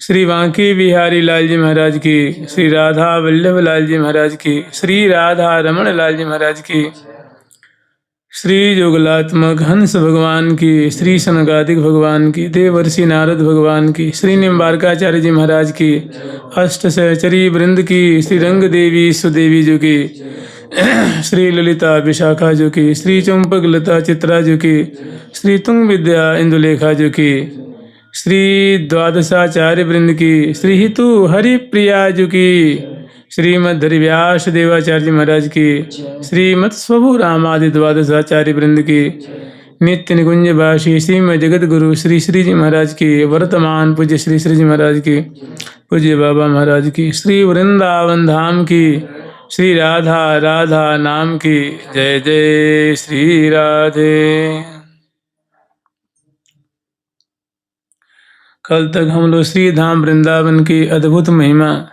श्री बांके बिहारी लाल जी महाराज की, श्री राधा वल्लभ लाल जी महाराज की, श्री राधा रमण लाल जी महाराज की, श्री योगलात्मक हंस भगवान की, श्री सनकादिक भगवान की, देवर्षि नारद भगवान की, श्री निम्बारकाचार्य जी महाराज की, अष्ट सहचरी वृंद की, श्री रंग देवी सुदेवी जी की, श्री ललिता विशाखा जी की, श्री चंपक लता चित्रा जी की, श्री तुंग विद्या इंदुलेखा जी की, श्री द्वादशाचार्य वृंद की, श्री हितु हरिप्रिया जी की, श्रीमद हरिव्यास देवाचार्य जी महाराज की, श्रीमद स्वभु रामादि द्वादशाचार्य वृंद की, नित्य निकुंज भाषी श्रीमद जगत गुरु श्री श्री जी महाराज की, वर्तमान पूज्य श्री श्री जी महाराज की, पूज्य बाबा महाराज की, श्री वृंदावन धाम की, श्री राधा राधा नाम की, जय जय श्री राधे। कल तक हम लोग श्री धाम वृंदावन की अद्भुत महिमा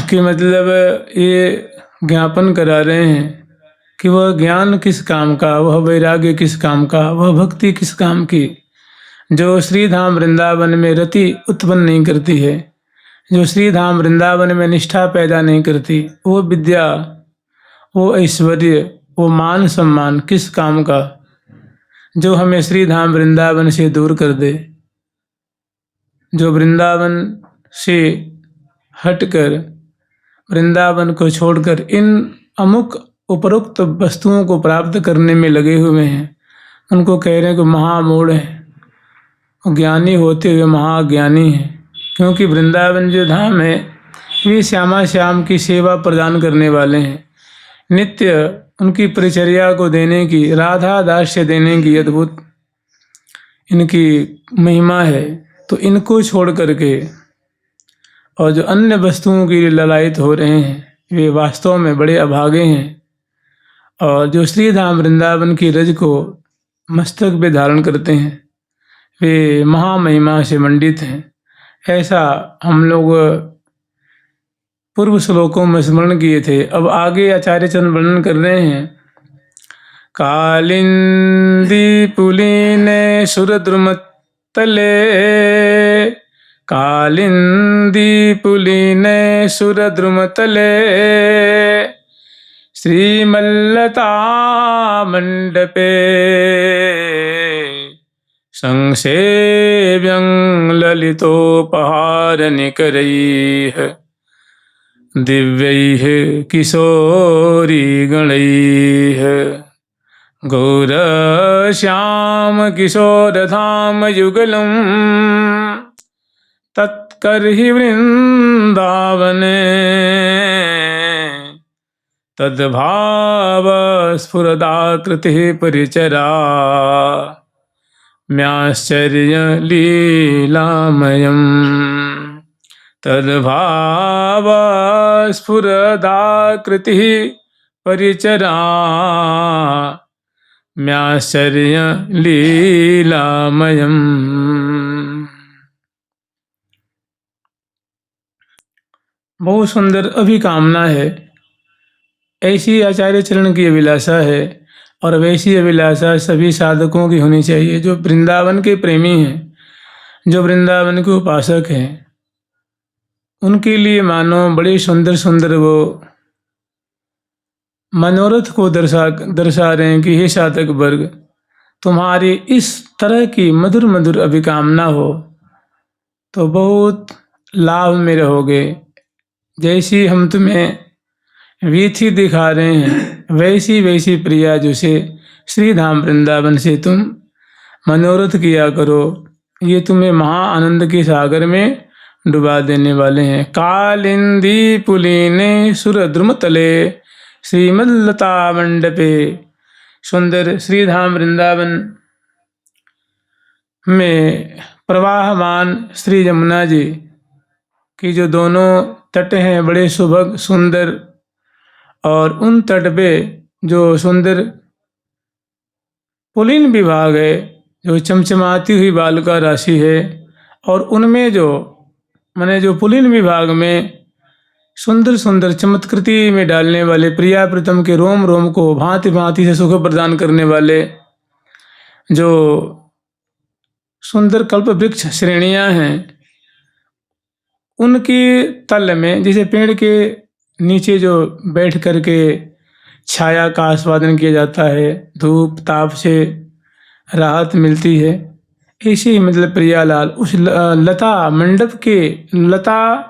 कि मतलब ये ज्ञापन करा रहे हैं कि वह ज्ञान किस काम का, वह वैराग्य किस काम का, वह भक्ति किस काम की, जो श्री धाम वृंदावन में रति उत्पन्न नहीं करती है, जो श्री धाम वृंदावन में निष्ठा पैदा नहीं करती, वो विद्या, वो ऐश्वर्य, वो मान सम्मान किस काम का, जो हमें श्री धाम वृंदावन से दूर कर दे, जो वृंदावन से हटकर वृंदावन को छोड़कर इन अमुक उपरोक्त वस्तुओं को प्राप्त करने में लगे हुए हैं, उनको कह रहे हैं कि महामूढ़ हैं, ज्ञानी होते हुए महाज्ञानी हैं। क्योंकि वृंदावन जो धाम है वे श्यामा श्याम की सेवा प्रदान करने वाले हैं, नित्य उनकी परिचर्या को देने की, राधा दास्य देने की अद्भुत इनकी महिमा है। तो इनको छोड़ करके और जो अन्य वस्तुओं के लिए ललायित हो रहे हैं वे वास्तव में बड़े अभागे हैं, और जो श्री धाम वृंदावन की रज को मस्तक पे धारण करते हैं वे महामहिमा से मंडित हैं। ऐसा हम लोग पूर्व श्लोकों में स्मरण किए थे। अब आगे आचार्य चरण वर्णन कर रहे हैं। कालिंदी पुलिने सुरद्रुमतले, कालिंदी पुलिने सुरद्रुमतले, श्रीमल्लता मंडपे, संसेव्यं ललितोपहार निकरैः, दिव्यैः किशोरी गणैः, गौरश्याम किशोरधाम युगलम्, तत्कर्हि वृंदावने, तद्भाव स्फुरदाकृतिः परिचरा, म्याश्चर्य लीलामयम्, तद्भाव स्फुरदाकृतिः परिचरा, म्याश्चर्य लीलामयम्। बहुत सुंदर अभिकामना है, ऐसी आचार्य चरण की अभिलाषा है, और वैसी अभिलाषा सभी साधकों की होनी चाहिए जो वृंदावन के प्रेमी हैं, जो वृंदावन के उपासक हैं। उनके लिए मानो बड़े सुंदर सुंदर वो मनोरथ को दर्शा रहे हैं कि हे साधक वर्ग, तुम्हारी इस तरह की मधुर मधुर अभिकामना हो तो बहुत लाभ में रहोगे। जैसी हम तुम्हें वीथी दिखा रहे हैं वैसी वैसी प्रिया जिसे श्री धाम वृंदावन से तुम मनोरथ किया करो, ये तुम्हें महा आनंद के सागर में डुबा देने वाले हैं। कालिंदी पुलिने सुरद्रुम तले, श्रीमल्लता मंडपे। सुंदर श्री धाम वृंदावन में प्रवाहमान श्री यमुना जी की जो दोनों तट हैं बड़े सुभग सुंदर, और उन तट पे जो सुंदर पुलिन विभाग है, जो चमचमाती हुई बालुका राशि है, और उनमें जो माने जो पुलिन विभाग में सुंदर सुंदर चमत्कृति में डालने वाले प्रिया प्रीतम के रोम रोम को भांति भांति से सुख प्रदान करने वाले जो सुंदर कल्प वृक्ष श्रेणियां हैं, उनकी तल में, जैसे पेड़ के नीचे जो बैठ करके छाया का आस्वादन किया जाता है, धूप ताप से राहत मिलती है, ऐसे ही मतलब प्रियालाल उस लता मंडप के, लता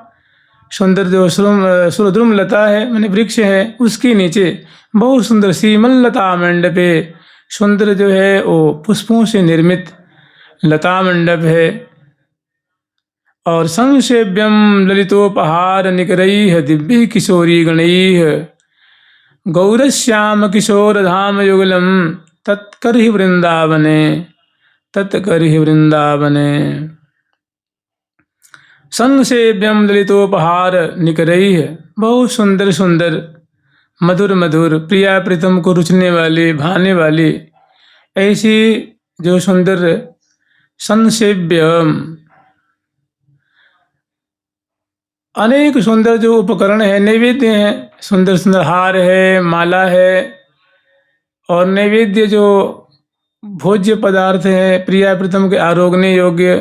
सुंदर जो सुरद्रुम लता है मैंने वृक्ष है, उसके नीचे बहुत सुंदर सीमल लता मंडपे, सुंदर जो है वो पुष्पों से निर्मित लता मंडप है। और संसेव्यम ललितोपहार निकरैः दिव्य किशोरी गणैः गौरश्याम किशोर धाम युगलम तत्कर्हि वृंदावने, तत्कर्हि वृंदावने। संसेव्यम ललितोपहार निकरैः, बहुत सुंदर सुंदर मधुर मधुर प्रिया प्रीतम को रुचने वाली भाने वाली ऐसी जो सुंदर संसेव्यम, अनेक सुंदर जो उपकरण है, नैवेद्य हैं, सुंदर सुंदर हार है, माला है, और नैवेद्य जो भोज्य पदार्थ है, प्रिया प्रीतम के आरोगने योग्य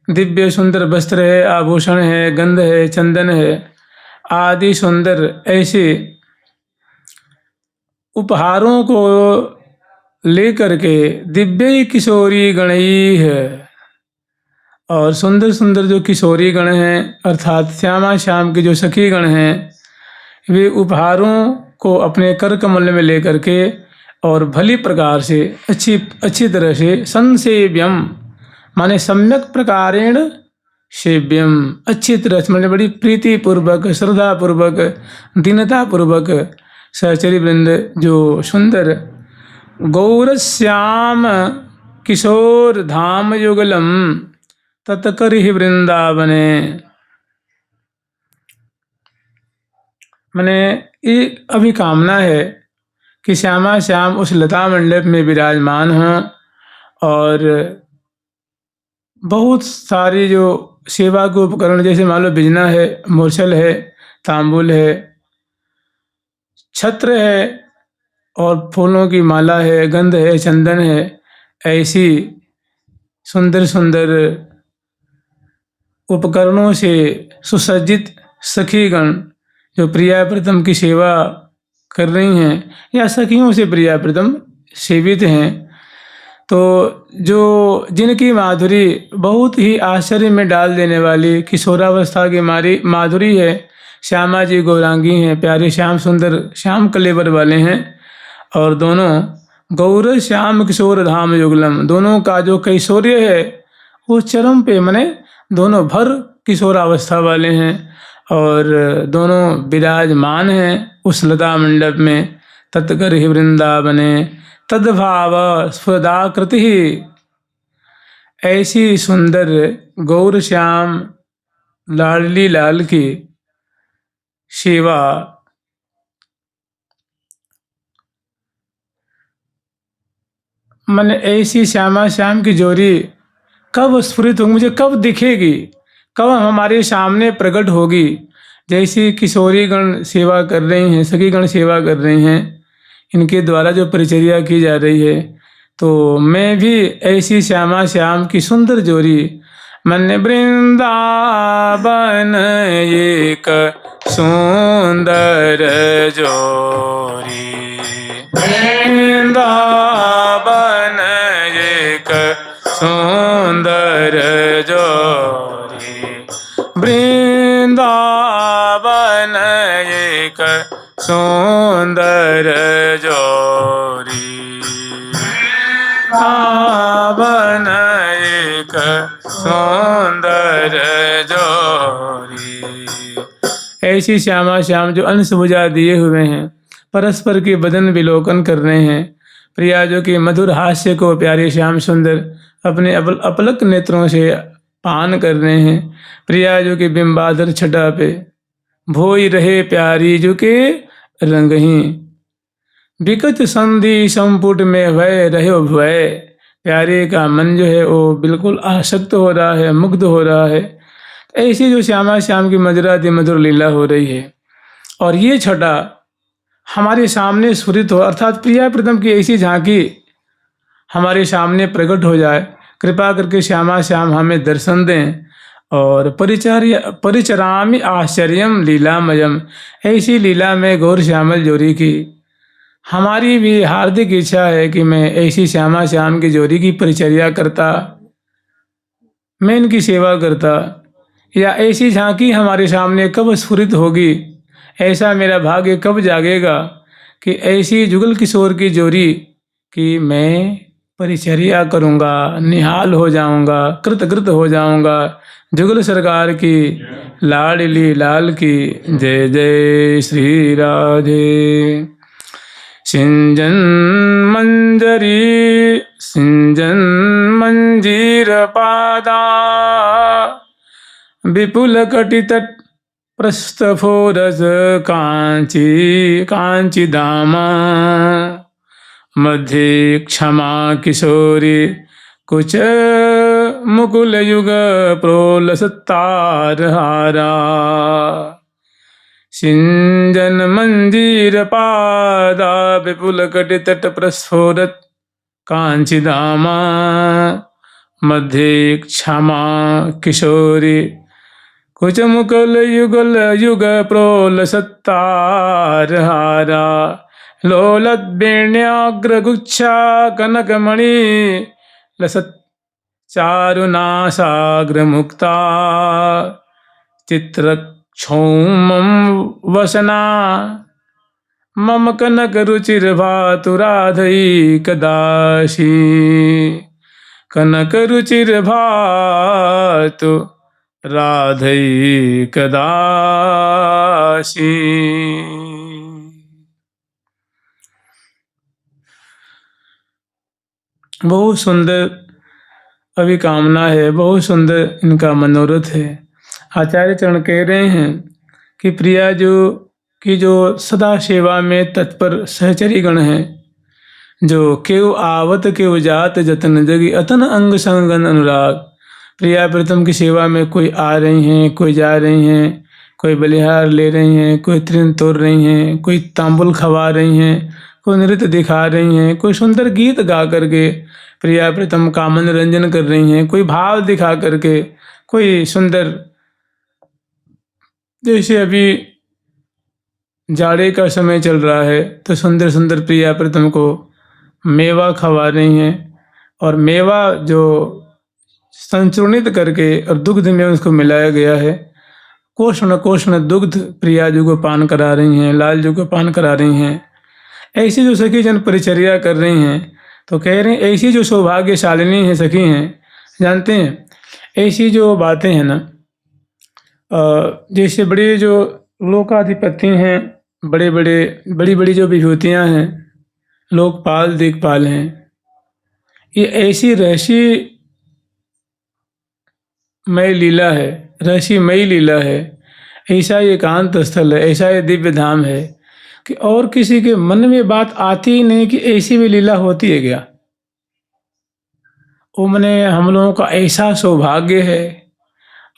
दिव्य सुंदर वस्त्र है, आभूषण है, गंध है, चंदन है आदि सुंदर ऐसे उपहारों को लेकर के दिव्य किशोरी गणई है, और सुंदर सुंदर जो किशोरी गण हैं अर्थात श्यामा श्याम की जो सखी गण हैं, वे उपहारों को अपने कर कमल में लेकर के और भली प्रकार से अच्छी तरह से संसेव्यम माने सम्यक प्रकारेण सेव्यम, अच्छी तरह से मैंने बड़ी प्रीति पूर्वक, श्रद्धा पूर्वक, दीनता पूर्वक सहचरी वृंद जो सुंदर गौरश्याम किशोर धाम युगलम तत्कर्हि वृंदावने, मैंने ये अभिकामना है कि श्यामा श्याम उस लता मंडप में विराजमान हों, और बहुत सारी जो सेवा के उपकरण जैसे मान लो बिजना है, मूर्छल है, तांबुल है, छत्र है, और फूलों की माला है, गंध है, चंदन है, ऐसी सुंदर सुंदर उपकरणों से सुसज्जित सखीगण जो प्रिया प्रीतम की सेवा कर रही हैं या सखियों से प्रिया प्रीतम सेवित हैं, तो जो जिनकी माधुरी बहुत ही आश्चर्य में डाल देने वाली किशोरावस्था की माधुरी है, श्यामा जी गौरांगी हैं, प्यारे श्याम सुंदर श्याम कलेवर वाले हैं, और दोनों गौर श्याम किशोर धाम युगलम, दोनों का जो कैशोर्य है वो चरम पे, मने दोनों भर किशोरावस्था वाले हैं, और दोनों विराजमान हैं उस लता मंडप में। तत्कर्हि वृंदावने तद्भाव स्फुरदाकृति, ऐसी सुंदर गौर श्याम लाडली लाल की सेवा मैंने ऐसी श्यामा श्याम की जोड़ी कब स्फुरित होगी, मुझे कब दिखेगी, कब हमारे सामने प्रकट होगी। जैसी किशोरी गण सेवा कर रही हैं, सखी गण सेवा कर रही हैं, इनके द्वारा जो परिचर्या की जा रही है, तो मैं भी ऐसी श्यामा श्याम की सुंदर जोड़ी, मन वृंदावन एक सुंदर जोड़ी, वृंदावन एक सुंदर जोड़ी, वृंदावन एक सुंदर जोड़ी, वृंदावन एक सुंदर जोड़ी। ऐसी श्यामा श्याम जो अंश बुझा दिए हुए हैं, परस्पर के बदन विलोकन कर रहे हैं, प्रिया जो कि मधुर हास्य को प्यारे श्याम सुंदर अपने अपलक नेत्रों से पान कर रहे हैं, प्रिया जो कि बिंबाधर छटा पे भोई रहे प्यारी जो के रंग ही, विकट संधि संपुट में भय रहे भय, प्यारे का मन जो है वो बिल्कुल आसक्त हो रहा है, मुग्ध हो रहा है। ऐसी जो श्यामा श्याम की मधुराति मधुर लीला हो रही है, और ये छटा हमारे सामने स्फुरित हो, अर्थात प्रिया प्रीतम की ऐसी झांकी हमारे सामने प्रकट हो जाए। कृपा करके श्यामा श्याम हमें दर्शन दें और परिचरामि आश्चर्यम लीलामयम, ऐसी लीला में गौर श्यामल जोरी की। हमारी भी हार्दिक इच्छा है कि मैं ऐसी श्यामा श्याम की जोरी की परिचर्या करता, मैं इनकी सेवा करता, या ऐसी झांकी हमारे सामने कब स्फुरित होगी, ऐसा मेरा भाग्य कब जागेगा कि ऐसी जुगल किशोर की जोरी कि मैं परिचर्या करूँगा, निहाल हो जाऊँगा, कृतकृत हो जाऊँगा। जुगल सरकार की, लाडली लाल की जय जय श्री राधे। सिंजन मंजीर पादा, विपुल कटितट प्रस्थफोरस कांची दामा, मध्ये क्षमा किशोरी कुछ मुकुल युग प्रोलसतार हारा। सिंजन मंजीर पादा, विपुल कटितट प्रस्फोरत कांचिदामा, मध्ये क्षमा किशोरी कुछ मुकुल युग प्रोलसतार हारा। लोलद्वेण्याग्रगुच्छा कनकमणि लसत् चारुनासाग्रमुक्ता, चित्रक्षौमं वसना मम कनकरुचिर्भातु राधैकदासी, कनकरुचिर्भातु राधैकदासी। बहुत सुंदर अभिकामना है, बहुत सुंदर इनका मनोरथ है। आचार्य चरण कह रहे हैं कि प्रिया जो सदा सेवा में तत्पर सहचरी गण हैं, जो केव आवत केव जात जतन जगी अतन अंग संगन अनुराग। प्रिया प्रीतम की सेवा में कोई आ रही हैं, कोई जा रही हैं, कोई बलिहार ले रही हैं, कोई तृण तोड़ रही हैं, कोई तांबुल खवा रही हैं, कोई नृत्य दिखा रही हैं, कोई सुंदर गीत गा करके प्रिया प्रीतम का मनोरंजन कर रही हैं, कोई भाव दिखा करके, कोई सुंदर, जैसे अभी जाड़े का समय चल रहा है तो सुंदर सुंदर प्रिया प्रीतम को मेवा खवा रही हैं, और मेवा जो संचूर्णित करके और दुग्ध में उसको मिलाया गया है, कोष्ण कोष्ण दुग्ध प्रिया जी को पान करा रही हैं, लाल जी को पान करा रही हैं। ऐसी जो सखी जन परिचर्या कर रही हैं, तो कह रहे हैं ऐसी जो सौभाग्यशालिनी है सखी हैं, जानते हैं ऐसी जो बातें हैं ना, जैसे बड़े जो लोकाधिपति हैं, बड़ी बड़ी जो विभूतियाँ हैं, लोकपाल दिक्पाल हैं, ये ऐसी रहस्यमय लीला है, रहस्यमयी लीला है, ऐसा ये एकांत स्थल है, ऐसा ये दिव्य धाम है कि और किसी के मन में बात आती ही नहीं कि ऐसी भी लीला होती है क्या। वो मने हम लोगों का ऐसा सौभाग्य है।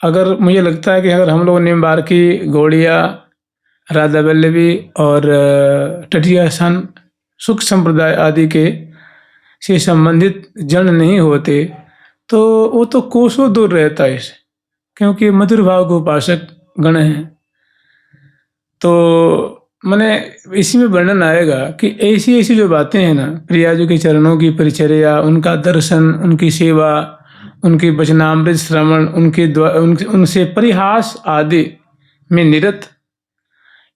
अगर मुझे लगता है कि अगर हम लोग निम्बार्की, गौड़िया, राधा वल्लभी और टटिया सन सुख संप्रदाय आदि के से संबंधित जन नहीं होते तो वो तो कोसों दूर रहता है इससे, क्योंकि मधुर भाव के उपासक गण हैं। तो मैंने इसी में वर्णन आएगा कि ऐसी ऐसी जो बातें हैं ना, प्रिया जी के चरणों की परिचर्या, उनका दर्शन, उनकी सेवा, उनकी वचनामृत श्रवण, उनसे परिहास आदि में निरत,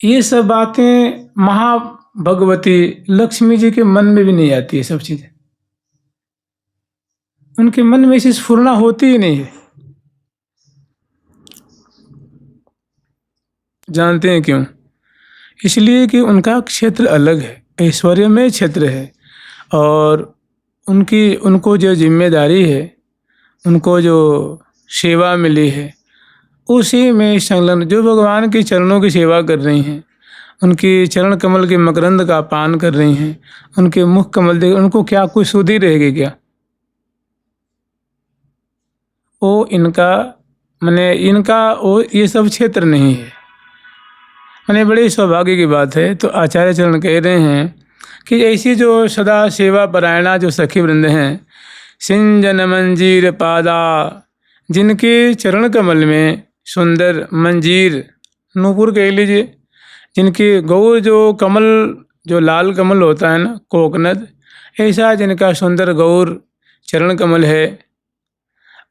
ये सब बातें महाभगवती लक्ष्मी जी के मन में भी नहीं आती है। सब चीजें उनके मन में ऐसी स्फुरना होती ही नहीं है। जानते हैं क्यों? इसलिए कि उनका क्षेत्र अलग है, ऐश्वर्यमय क्षेत्र है, और उनको जो जिम्मेदारी है, उनको जो सेवा मिली है, उसी में संलग्न, जो भगवान के चरणों की सेवा कर रही हैं, उनकी चरण कमल के मकरंद का पान कर रही हैं, उनके मुख कमल देख, उनको क्या कोई सुधि रहेगी क्या? वो इनका वो ये सब क्षेत्र नहीं है। मैंने बड़ी सौभाग्य की बात है। तो आचार्य चरण कह रहे हैं कि ऐसी जो सदा सेवा परायणा जो सखी वृंद हैं, सिंजन मंजीर पादा, जिनके चरण कमल में सुंदर मंजीर, नूपुर कह लीजिए, जिनके गौर जो कमल, जो लाल कमल होता है ना, कोकनद, ऐसा जिनका सुंदर गौर चरण कमल है।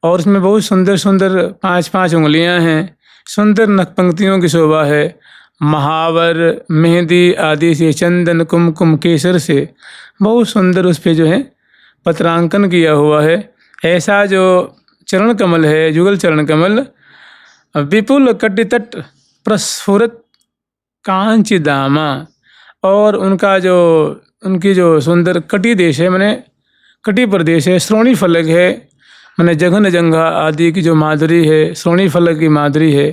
और उसमें बहुत सुंदर सुंदर 5-5 उंगलियां हैं, सुंदर नखपंक्तियों की शोभा है। महावर, मेहंदी आदि से, चंदन, कुमकुम, केसर से बहुत सुंदर उस पे जो है पत्रांकन किया हुआ है। ऐसा जो चरण कमल है, युगल चरण कमल, विपुल कटितट प्रस्फुरत कांचिदामा, और उनकी जो सुंदर कटी देश है, मैंने कटी प्रदेश है, श्रोणी फलक है, मैंने जघन जंघा आदि की जो माधुरी है, श्रोणी फलक की माधुरी है,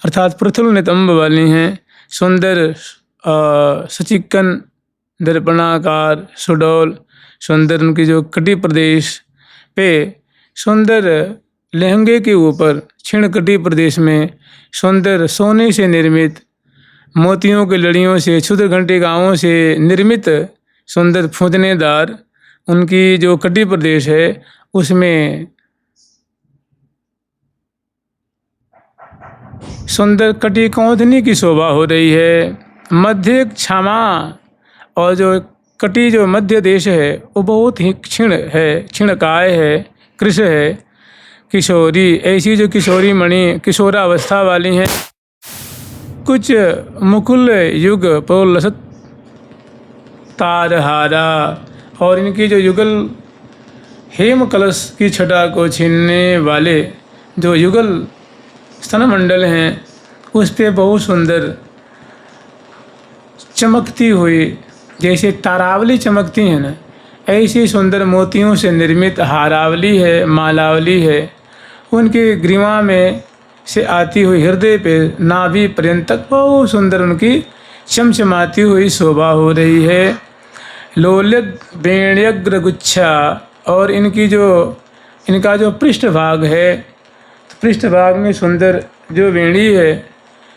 अर्थात पृथुल नितंब वाली हैं, सुंदर सचिक्कन दर्पणाकार सुडौल, सुंदर उनकी जो कटी प्रदेश पे सुंदर लहंगे के ऊपर क्षीण कटी प्रदेश में सुंदर सोने से निर्मित, मोतियों की लड़ियों से, क्षुद्र घंटिकाओं से निर्मित सुंदर फूंदनेदार उनकी जो कटी प्रदेश है, उसमें सुंदर कटी कौंधनी की शोभा हो रही है। मध्य क्षमा, और जो कटी जो मध्य देश है वो बहुत ही क्षीण है, क्षीणकाय है, कृश है। किशोरी, ऐसी जो किशोरी मणि किशोरावस्था वाली हैं, कुछ मुकुल युग पौलसत तारहारा, और इनकी जो युगल हेम कलश की छटा को छीनने वाले जो युगल स्तनमंडल हैं, उस पे बहुत सुंदर चमकती हुई, जैसे तारावली चमकती है ना, ऐसी सुंदर मोतियों से निर्मित हारावली है, मालावली है। उनके ग्रीवा में से आती हुई हृदय पे नाभि पर्यंत तक बहुत सुंदर उनकी चमचमाती हुई शोभा हो रही है। लोल्यग वेण्यग्र गुच्छा, और इनका जो पृष्ठभाग है, तो पृष्ठभाग में सुंदर जो वेणी है,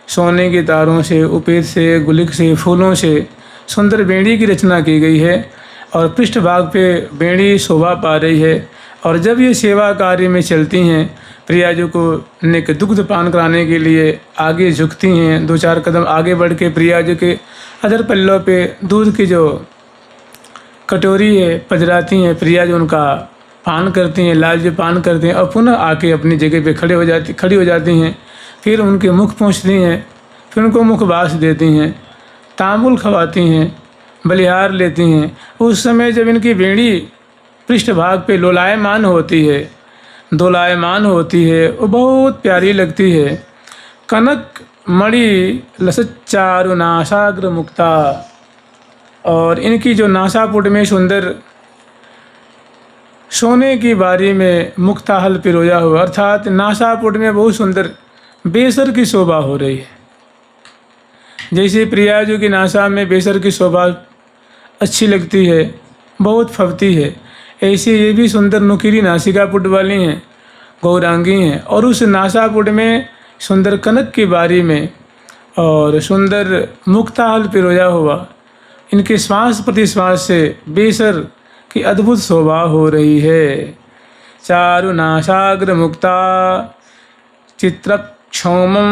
सोने के तारों से, उपेद से, गुलिक से, फूलों से सुंदर वेणी की रचना की गई है, और पृष्ठभाग पे वेणी शोभा पा रही है। और जब ये सेवा कार्य में चलती हैं, प्रियाजू को निक दुग्ध पान कराने के लिए आगे झुकती हैं, 2-4 कदम आगे बढ़ के प्रियाजू के अधर पल्लों पे दूध की जो कटोरी है पधराती हैं, प्रियाजू उनका पान करती हैं, लालजू पान करते हैं, और पुनः आके अपनी जगह पे खड़ी हो जाती हैं। फिर उनके मुख पहुँचती हैं, फिर उनको मुखवास देती हैं, तांबुल खवाती हैं, बलिहार लेती हैं। उस समय जब इनकी वेणी पृष्ठभाग पे लोलायमान होती है, दोलायमान होती है, वो बहुत प्यारी लगती है। कनक मणि लसच्चारु नासाग्र मुक्ता, और इनकी जो नासापुट में सुंदर सोने की बारी में मुक्ताहल पिरोया हुआ, अर्थात नासापुट में बहुत सुंदर बेसर की शोभा हो रही है। जैसे प्रियाजू की नासा में बेसर की शोभा अच्छी लगती है, बहुत फबती है, ऐसे ये भी सुंदर नुकीली नासिका पुट वाली हैं, गौरांगी हैं, और उस नासापुट में सुंदर कनक की बारी में और सुंदर मुक्ताहल पिरोया हुआ, इनके श्वास प्रतिश्वास से बेसर की अद्भुत शोभा हो रही है। चारु नासाग्र मुक्ता चित्रक्षौमं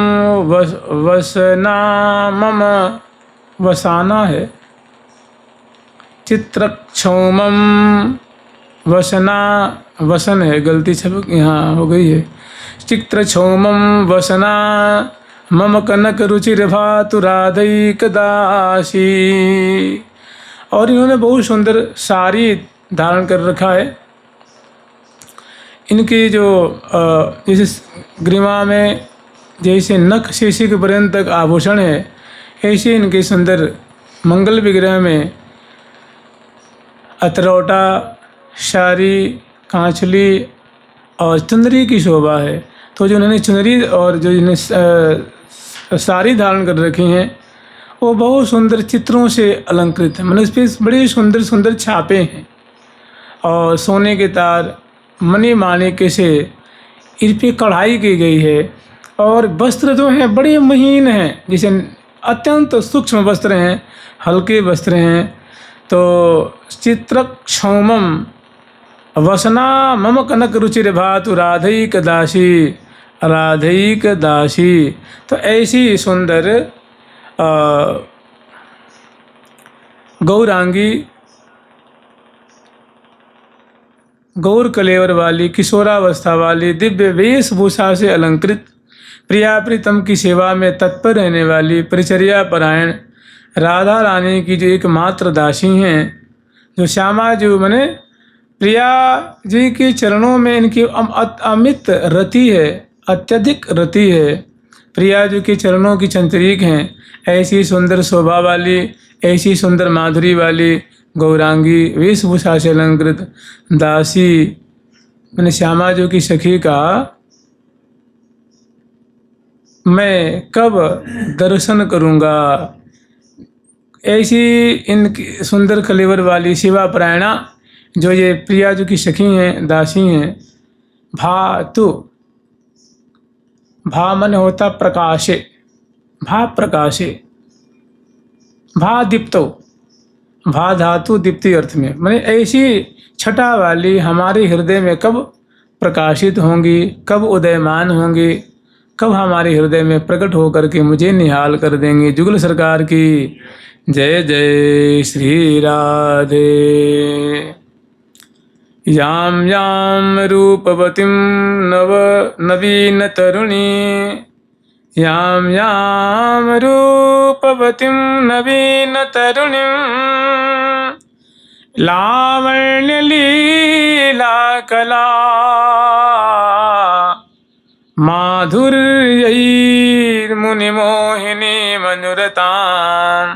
वसना मम, वसाना है, चित्रक्षौमं वसना, वसन है, गलती छपक यहाँ हो गई है। चित्रक्षौमं वसना मम कनक रुचिर भातु राधैकदासी, और इन्होंने बहुत सुंदर साड़ी धारण कर रखा है। इनकी जो जैसे ग्रीवा में जैसे नख शीशिक पर्यंत तक आभूषण है, ऐसे इनके सुंदर मंगल विग्रह में अतरौटा, साड़ी, कांचली और चुनरी की शोभा है। तो जो इन्होंने चुनरी और जो इन्हें साड़ी धारण कर रखी हैं, वो बहुत सुंदर चित्रों से अलंकृत है, मतलब इस पर बड़े सुंदर सुंदर छापे हैं, और सोने के तार मणि माणिक्य से इस पर कढ़ाई की गई है। और वस्त्र जो हैं बड़े महीन हैं, जैसे अत्यंत सूक्ष्म वस्त्र हैं, हल्के वस्त्र हैं। तो चित्रक्षौमम वसना मम कनक रुचिर भातु राधिक दासी, राधिक दासी। तो ऐसी सुंदर गौरांगी, गौर कलेवर वाली, किशोरावस्था वाली, दिव्य वेशभूषा से अलंकृत, प्रिया प्रीतम की सेवा में तत्पर रहने वाली, परिचर्या परायण राधा रानी की जो एकमात्र दासी हैं, जो श्यामा जी मने प्रिया जी के चरणों में इनकी अमित रति है, अत्यधिक रति है, प्रिया जी के चरणों की चंचरीक हैं। ऐसी सुंदर शोभा वाली, ऐसी सुंदर माधुरी वाली गौरांगी, वेशभूषा से अलंकृत दासी मैंने श्यामा जी की सखी का मैं कब दर्शन करूँगा। ऐसी इनकी सुंदर कलेवर वाली शिवा परायणा जो ये प्रिया जी की सखी हैं, दासी हैं। भातु, भा मन होता प्रकाशे, भा प्रकाशे, भा दीप्तो, भा धातु दीप्ति अर्थ में, मैंने ऐसी छटा वाली हमारे हृदय में कब प्रकाशित होंगी, कब उदयमान होंगी, कब हमारे हृदय में प्रकट होकर के मुझे निहाल कर देंगे। जुगल सरकार की जय जय श्री राधे। याम याम रूपवतीं नव नवीन तरुणी, याम याम रूपवतीं नवीन तरुणीं, लावण्य लीला कला माधुर्यैर्मुनिमोहिनी मनुरतां,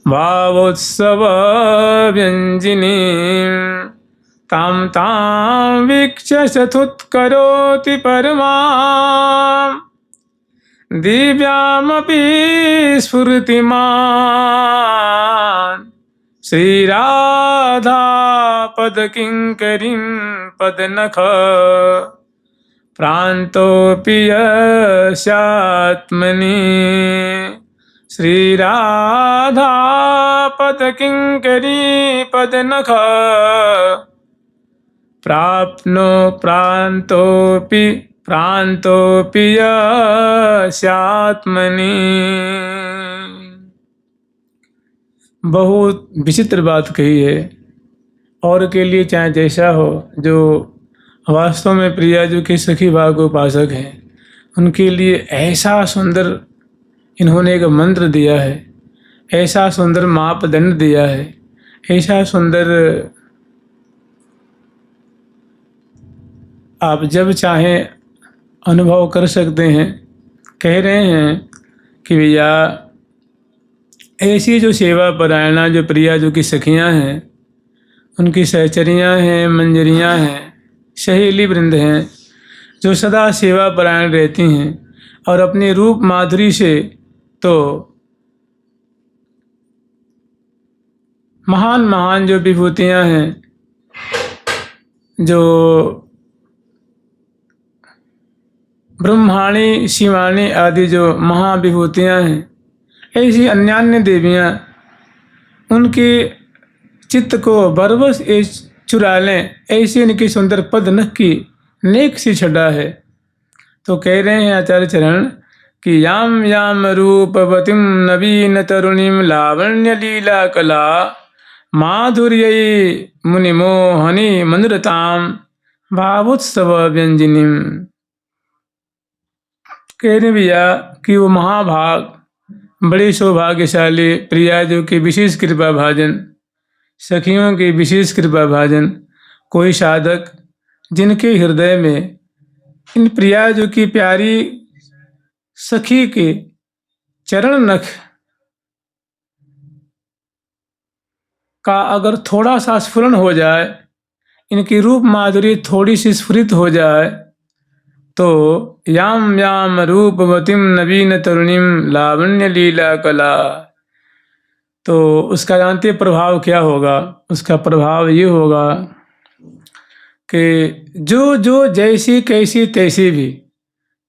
भावोत्सव व्यञ्जिनीं, तां तां वीक्ष्य सथुत्करोति परमां, दिव्यामपि स्फुरतिमान्, श्रीराधा पदकिङ्करीं पदनख, प्रान्तोऽपि यस्यात्मनि, श्रीराधा पदकिङ्करी पदनख, प्राप्नो प्रान्तोऽपि यस्यात्मनि। बहुत विचित्र बात कही है। और के लिए चाहे जैसा हो, जो वास्तव में प्रिया जी के सखी भाव उपासक हैं, उनके लिए ऐसा सुंदर इन्होंने एक मंत्र दिया है, ऐसा सुंदर मापदंड दिया है, ऐसा सुंदर आप जब चाहें अनुभव कर सकते हैं। कह रहे हैं कि भैया ऐसी जो सेवा परायणा जो प्रिया जी की सखियां हैं, उनकी सहचरियां हैं, मंजरियां हैं, सहेली वृंद हैं, जो सदा सेवा परायण रहती हैं और अपने रूप माधुरी से तो महान महान जो विभूतियां हैं, जो ब्रह्माणी शिवानी आदि जो महाविभूतियां हैं, ऐसी अन्यान्य देवियां उनके चित्त को बरबस चुरा लें, ऐसी इनकी सुंदर पद नख की नेक सी छटा है। तो कह रहे हैं आचार्य चरण कि याम याम रूपवतीं नवीन तरुणीं, लावण्य लीला कला माधुर्यै मुनिमोहनी मनोरतां, भावोत्सव व्यंजनीं। कह रहे भैया कि वो महाभाग बड़े सौभाग्यशाली प्रिया जी की विशेष कृपा भाजन, सखियों की विशेष कृपा भाजन कोई साधक जिनके हृदय में इन प्रिया जी की प्यारी सखी के चरण नख का अगर थोड़ा सा स्फुरन हो जाए, इनकी रूप माधुरी थोड़ी सी स्फुरित हो जाए, तो याम याम रूपवतीं नवीन तरुणीं, लावण्य लीला कला, तो उसका जानते प्रभाव क्या होगा? उसका प्रभाव ये होगा कि जो जो जैसी कैसी तैसी भी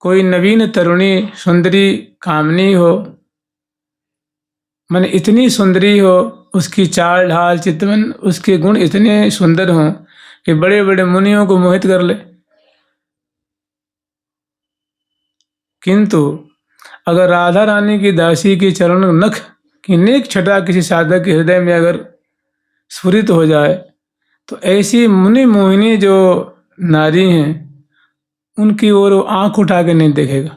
कोई नवीन तरुणी सुंदरी कामनी हो, मन इतनी सुंदरी हो, उसकी चाल ढाल चितवन उसके गुण इतने सुंदर हों कि बड़े बड़े मुनियों को मोहित कर ले। किंतु अगर राधा रानी की दासी की चरण नख की नेक छटा किसी साधक के हृदय में अगर स्फुरित हो जाए तो ऐसी मुनि मोहिनी जो नारी हैं उनकी ओर वो आंख उठा के नहीं देखेगा।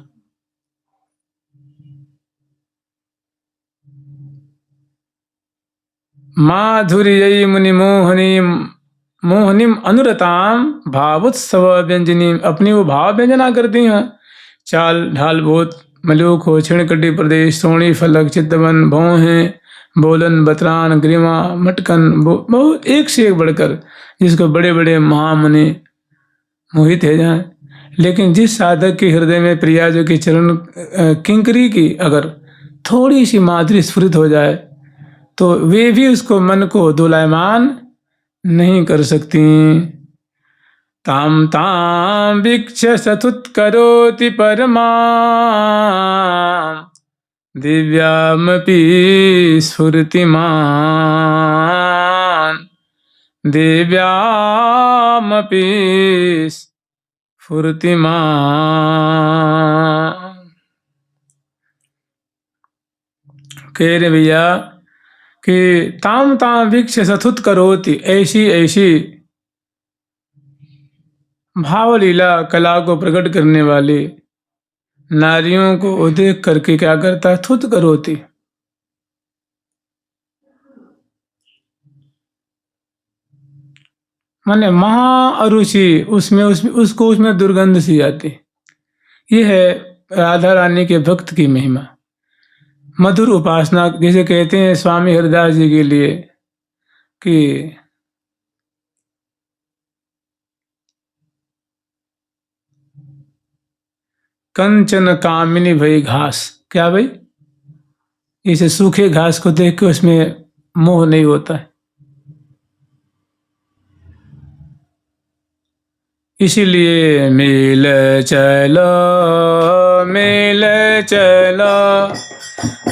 माधुर्य मुनि मोहनीम अनुरताम भावोत्सव व्यंजनी, अपनी वो भाव व्यंजना करती हैं। चाल ढाल बहुत मलूक हो, छिणकटी प्रदेश, सोणी फलक चितवन भौहें बोलन बतरान ग्रीमा मटकन, बहुत एक से एक बढ़कर जिसको बड़े बड़े महामुनि मोहित है जाए। लेकिन जिस साधक के हृदय में प्रिया जो की चरण किंकरी की अगर थोड़ी सी माधुरी स्फुरित हो जाए तो वे भी उसको मन को दोलायमान नहीं कर सकती। ताम ताम वीक्ष सतुत करोति परमा दिव्यामपि स्फुर्तिमान, दिव्यामपि स्फुर्तिमान। कह रहे भैया कि ताम ताम वीक्ष सतुत करोति, ऐसी ऐसी भावलीला कला को प्रकट करने वाली नारियों को देख करके क्या करता है, थुत करोति, माने महाअरुचि उसमें उसको उसमें दुर्गंध सी आती। ये है राधा रानी के भक्त की महिमा। मधुर उपासना जैसे कहते हैं स्वामी हरिदास जी के लिए कि कंचन कामिनी भई घास, क्या भाई, इसे सूखे घास को देख के उसमें मोह नहीं होता है। इसीलिए मिल चलो मिल चलो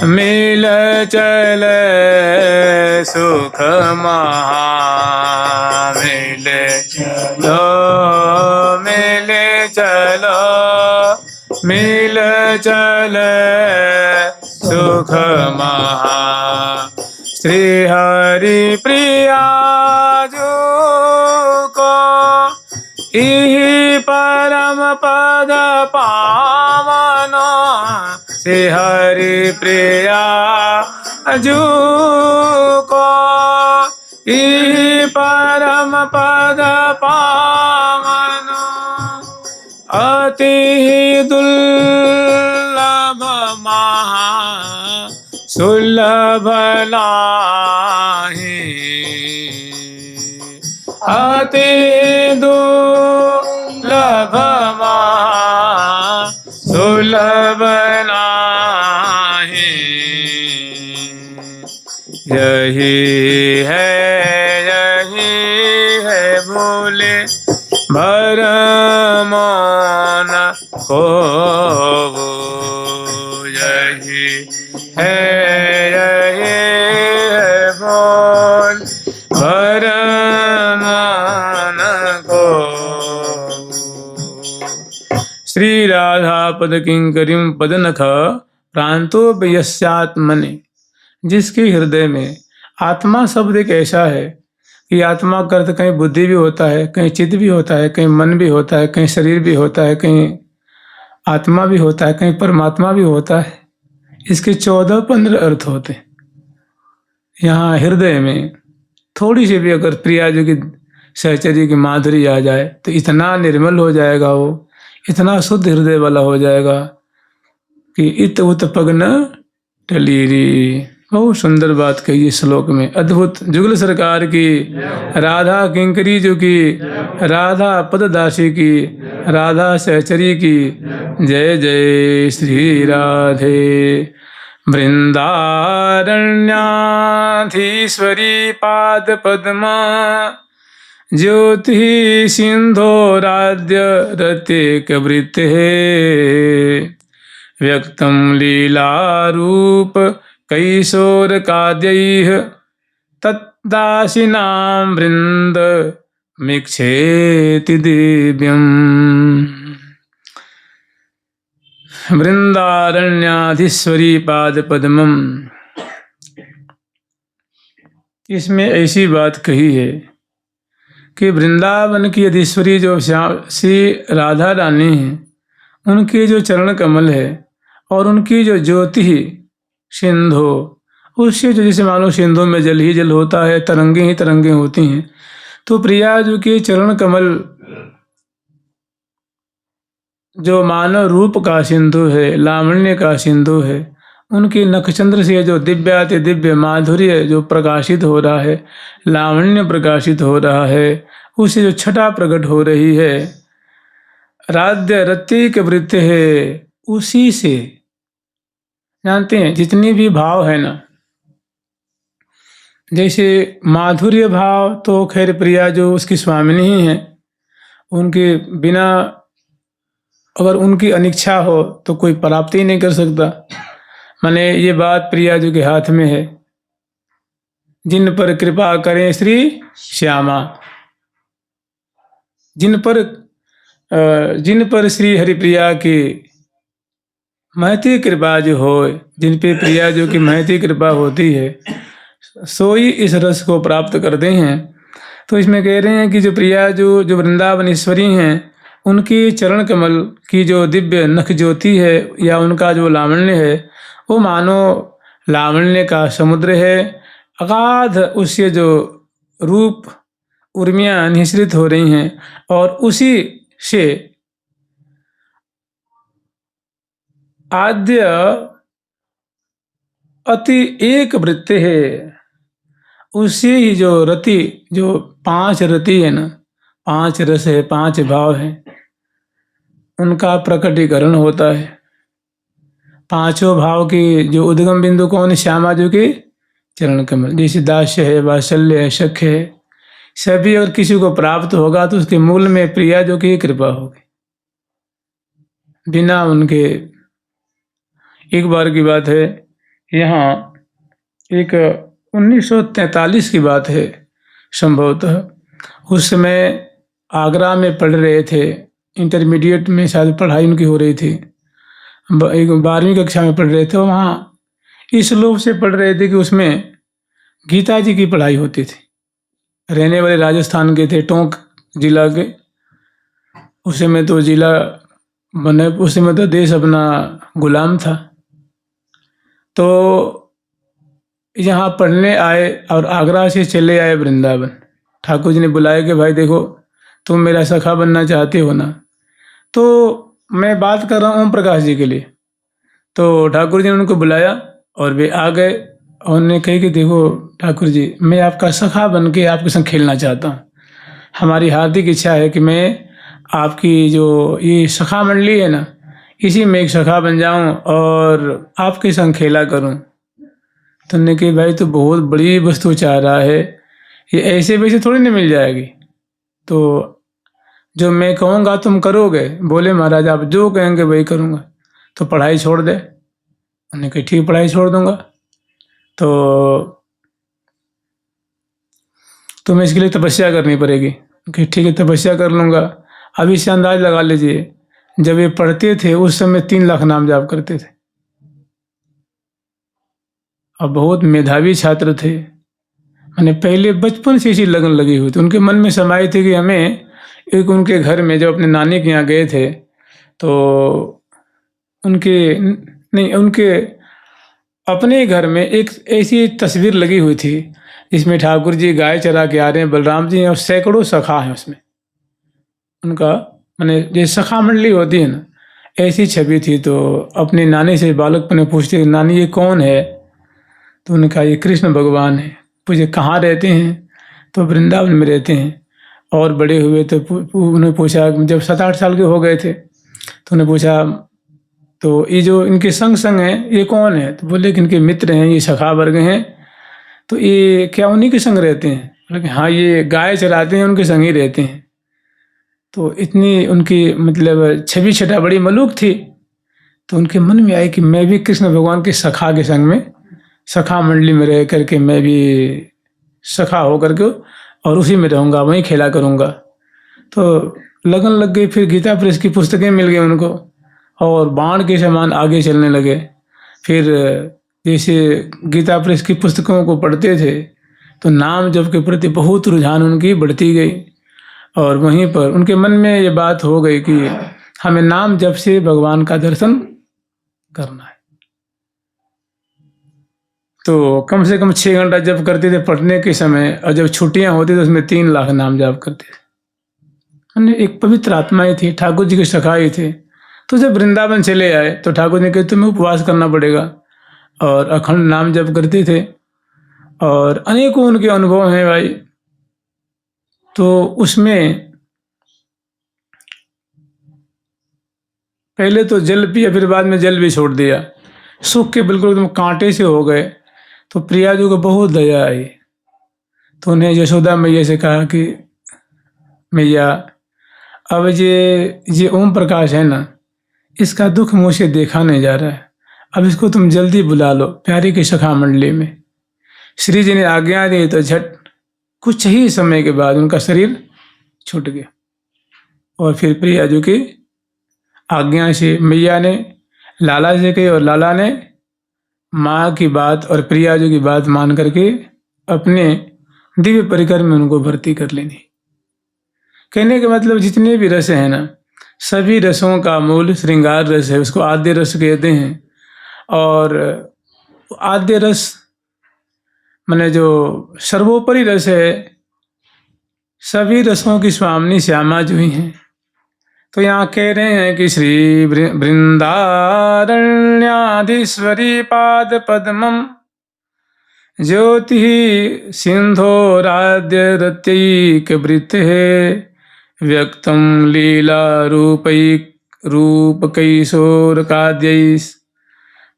मिल चले सुख महा, मिल चलो मिल चलो मिल चले सुख महा। श्री हरि प्रिया जो को इहि परम पद पावनो, श्री हरि प्रिया जो को इहि परम पद पावनो, अति दुर्लभ महा सुलभ नाहि, अति दुर्लभ महा सुलभ नाहि। यही है भोले भरमान को, यही है बोल भरमान को। श्री राधा पद किंकरीम पदनख प्रांतोपयस्यात्मने, जिसके हृदय में आत्मा शब्द एक ऐसा है कि आत्मा का अर्थ कहीं बुद्धि भी होता है, कहीं चित्त भी होता है, कहीं मन भी होता है, कहीं शरीर भी होता है, कहीं आत्मा भी होता है, कहीं परमात्मा भी होता है। इसके 14-15 अर्थ होते हैं। यहाँ हृदय में थोड़ी सी भी अगर प्रिया जी की सहचर्य की माधुरी आ जाए तो इतना निर्मल हो जाएगा, वो इतना शुद्ध हृदय वाला हो जाएगा कि इत उत पग न टलीरी। बहुत सुंदर बात कही इस श्लोक में। अद्भुत जुगल सरकार की, राधा किंकरी जो की, राधा पददासी की, राधा सहचरी की जय जय श्री राधे। वृंदारण्याधीश्वरी पाद पद्मा ज्योति सिंधोराद्य रतिक वृत्ते व्यक्तम लीला रूप कैशोर काद्यैः तत्दासिनां वृंद मीक्षेति दिव्यम् वृंदारण्याधीश्वरी पाद पद्मम्। इसमें ऐसी बात कही है कि वृंदावन की अधीश्वरी जो श्री राधा रानी है, उनके जो चरण कमल है और उनकी जो ज्योति सिंधु, उससे जो जैसे मानो सिंधु में जल ही जल होता है, तरंगे ही तरंगे होती हैं, तो प्रिया जो के चरण कमल जो मानव रूप का सिंधु है, लावण्य का सिंधु है, उनकी नखचंद्र से जो दिव्याति दिव्य माधुर्य जो प्रकाशित हो रहा है, लावण्य प्रकाशित हो रहा है, उससे जो छटा प्रकट हो रही है, राध्य रतिक वृत्ति है, उसी से जानते हैं जितनी भी भाव है ना, जैसे माधुर्य भाव तो खैर प्रिया जो उसकी स्वामिनी ही है, उनके बिना अगर उनकी अनिच्छा हो तो कोई प्राप्ति नहीं कर सकता। माने ये बात प्रिया जी के हाथ में है। जिन पर कृपा करें श्री श्यामा, जिन पर श्री हरिप्रिया की महती कृपा जो हो, जिन पे प्रिया जो की महती कृपा होती है, सोई इस रस को प्राप्त करते हैं। तो इसमें कह रहे हैं कि जो प्रिया जो वृंदावनेश्वरी हैं, उनकी चरण कमल की जो दिव्य नख ज्योति है या उनका जो लावण्य है, वो मानो लावण्य का समुद्र है। अगाध उससे जो रूप उर्मियाँ निःसृत हो रही हैं और उसी से आद्य अति एक वृत्ति है, उसी ही जो रति, जो 5 रति है ना, 5 रस है, 5 भाव है, उनका प्रकटीकरण होता है। 5 भाव की जो उद्गम बिंदु कौन है? श्यामा जी के चरण कमल। जैसे दास्य है, वात्सल्य है, सख्य है, सभी अगर किसी को प्राप्त होगा तो उसके मूल में प्रिया जो की कृपा होगी। बिना उनके, एक बार की बात है, यहाँ एक 1943 की बात है संभवतः। उस समय आगरा में पढ़ रहे थे, इंटरमीडिएट में शायद पढ़ाई उनकी हो रही थी, 12वीं कक्षा में पढ़ रहे थे। वहाँ इस लोभ से पढ़ रहे थे कि उसमें गीता जी की पढ़ाई होती थी। रहने वाले राजस्थान के थे, टोंक जिला के। उस समय तो जिला बने, उस समय तो देश अपना गुलाम था। तो यहाँ पढ़ने आए और आगरा से चले आए वृंदावन। ठाकुर जी ने बुलाया कि भाई देखो, तुम मेरा सखा बनना चाहते हो ना। तो मैं बात कर रहा हूँ ओम प्रकाश जी के लिए। तो ठाकुर जी ने उनको बुलाया और वे आ गए और उन्होंने कही कि देखो ठाकुर जी, मैं आपका सखा बन के आपके संग खेलना चाहता हूँ। हमारी हार्दिक इच्छा है कि मैं आपकी जो ये सखा मंडली है ना, इसी में एक सखा बन जाऊँ और आपके संग खेला करूँ। तो उन्होंने कही भाई तो बहुत बड़ी वस्तु चाह रहा है, ये ऐसे वैसे थोड़ी नहीं मिल जाएगी। तो जो मैं कहूँगा तुम करोगे? बोले महाराज आप जो कहेंगे वही करूँगा। तो पढ़ाई छोड़ दे। उन्होंने कहा ठीक, पढ़ाई छोड़ दूंगा। तो तुम्हें इसके लिए तपस्या करनी पड़ेगी। कि ठीक है, तपस्या कर लूँगा। अभी से अंदाज लगा लीजिए, जब ये पढ़ते थे उस समय 3 लाख नाम जाप करते थे और बहुत मेधावी छात्र थे। मैंने पहले बचपन से इसी लगन लगी हुई थी। उनके मन में समाई थी कि हमें एक, उनके घर में जब अपने नानी के यहाँ गए थे तो उनके अपने घर में एक ऐसी तस्वीर लगी हुई थी जिसमें ठाकुर जी गाय चरा के आ रहे हैं, बलराम जी हैं और सैकड़ों सखा हैं उसमें। उनका मैंने जैसे सखा मंडली होती है ना, ऐसी छवि थी। तो अपनी नानी से बालकपन में पूछते नानी ये कौन है? तो उन्होंने कहा ये कृष्ण भगवान है। पूछे कहाँ रहते हैं? तो वृंदावन में रहते हैं। और बड़े हुए तो उन्होंने पूछा, जब 7-8 साल के हो गए थे तो उन्हें पूछा तो ये जो इनके संग हैं ये कौन है? तो बोले कि इनके मित्र हैं, ये सखा वर्ग हैं। तो ये क्या उन्हीं के संग रहते हैं? बोले हाँ, ये गाय चराते हैं, उनके संग ही रहते हैं। तो इतनी उनकी मतलब छवि छटा बड़ी मलूक थी। तो उनके मन में आई कि मैं भी कृष्ण भगवान के सखा के संग में, सखा मंडली में रह करके मैं भी सखा होकर के और उसी में रहूँगा, वहीं खेला करूँगा। तो लगन लग गई, फिर गीता प्रेस की पुस्तकें मिल गई उनको और बाण के समान आगे चलने लगे। फिर जैसे गीता प्रेस की पुस्तकों को पढ़ते थे तो नाम जप के प्रति बहुत रुझान उनकी बढ़ती गई और वहीं पर उनके मन में ये बात हो गई कि हमें नाम जप से भगवान का दर्शन करना है। तो कम से कम 6 घंटा जप करते थे पढ़ने के समय, और जब छुट्टियां होती तो उसमें 3 लाख नाम जप करते थे। एक पवित्र आत्माएं थी, ठाकुर जी के सखाई थे। तो जब वृंदावन चले आए तो ठाकुर जी ने कहा तुम्हें उपवास करना पड़ेगा, और अखंड नाम जप करते थे और अनेकों उनके अनुभव हैं भाई। तो उसमें पहले तो जल पिया, फिर बाद में जल भी छोड़ दिया, सूख के बिल्कुल एकदम कांटे से हो गए। तो प्रिया जी को बहुत दया आई, तो उन्हें यशोदा मैया से कहा कि मैया अब ये ओम प्रकाश है ना, इसका दुख मुझसे देखा नहीं जा रहा है, अब इसको तुम जल्दी बुला लो प्यारी की सखा मंडली में। श्री जी ने आज्ञा दी तो झट कुछ ही समय के बाद उनका शरीर छूट गया। और फिर प्रिया जी की आज्ञा से मैया ने लाला से कही और लाला ने माँ की बात और प्रिया जी की बात मान करके अपने दिव्य परिकर में उनको भर्ती कर लेनी। कहने का मतलब जितने भी रस हैं ना, सभी रसों का मूल श्रृंगार रस है, उसको आद्य रस कहते हैं। और आद्य रस माने जो सर्वोपरि रस है, सभी रसों की स्वामिनी श्यामा जी ही हैं। तो यहाँ कह रहे हैं कि श्री वृंदारण्याधीश्वरी पाद पद्मम ज्योति सिंधोराद्य रत्यैक वृत्ते व्यक्तम लीला रूपकैशोर काद्यैस्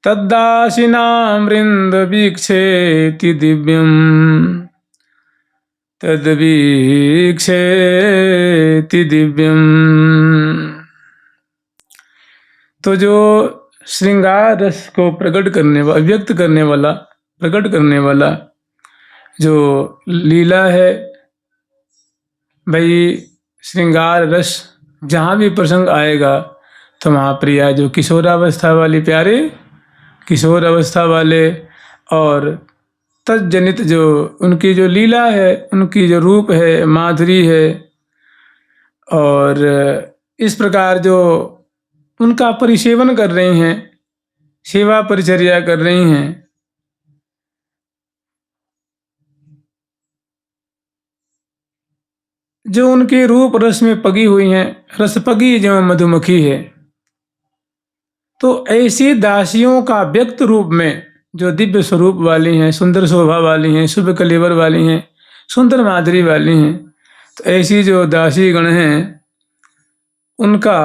तद्दासिनां वृंद वीक्षेति दिव्यम तद्वीक्षेति दिव्यम। तो जो श्रृंगार रस को प्रकट करने वाला, व्यक्त करने वाला, प्रकट करने वाला जो लीला है भाई, श्रृंगार रस जहाँ भी प्रसंग आएगा तो वहाँ प्रिया जो किशोरावस्था वाली प्यारे किशोर अवस्था वाले और तज्जनित जो उनकी जो लीला है, उनकी जो रूप है, माधुरी है, और इस प्रकार जो उनका परिसेवन कर रही हैं, सेवा परिचर्या कर रही हैं, जो उनके रूप रस में पगी हुई हैं, रस पगी जो मधुमक्खी है। तो ऐसी दासियों का व्यक्त रूप में जो दिव्य स्वरूप वाली हैं, सुंदर शोभा वाली हैं, शुभ कलेवर वाली हैं, सुंदर माधुरी वाली हैं, तो ऐसी जो दासी गण हैं उनका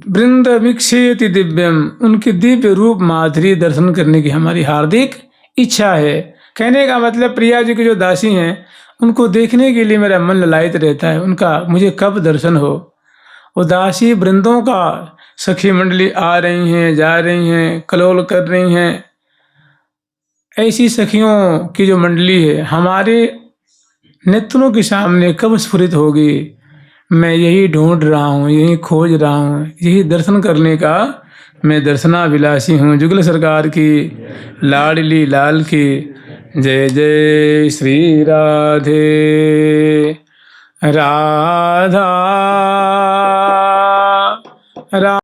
वृंद वीक्षेति दिव्यम, उनकी दिव्य रूप माधुरी दर्शन करने की हमारी हार्दिक इच्छा है। कहने का मतलब प्रिया जी की जो दासी हैं उनको देखने के लिए मेरा मन ललायित रहता है, उनका मुझे कब दर्शन हो। वो दासी वृंदों का सखी मंडली आ रही हैं, जा रही हैं, कलोल कर रही हैं, ऐसी सखियों की जो मंडली है हमारे नेत्रों के सामने कब स्फुरित होगी। मैं यही ढूंढ रहा हूँ, यही खोज रहा हूँ, यही दर्शन करने का मैं दर्शनाभिलाषी हूँ। जुगल सरकार की लाडली लाल की जय जय श्री राधे राधा।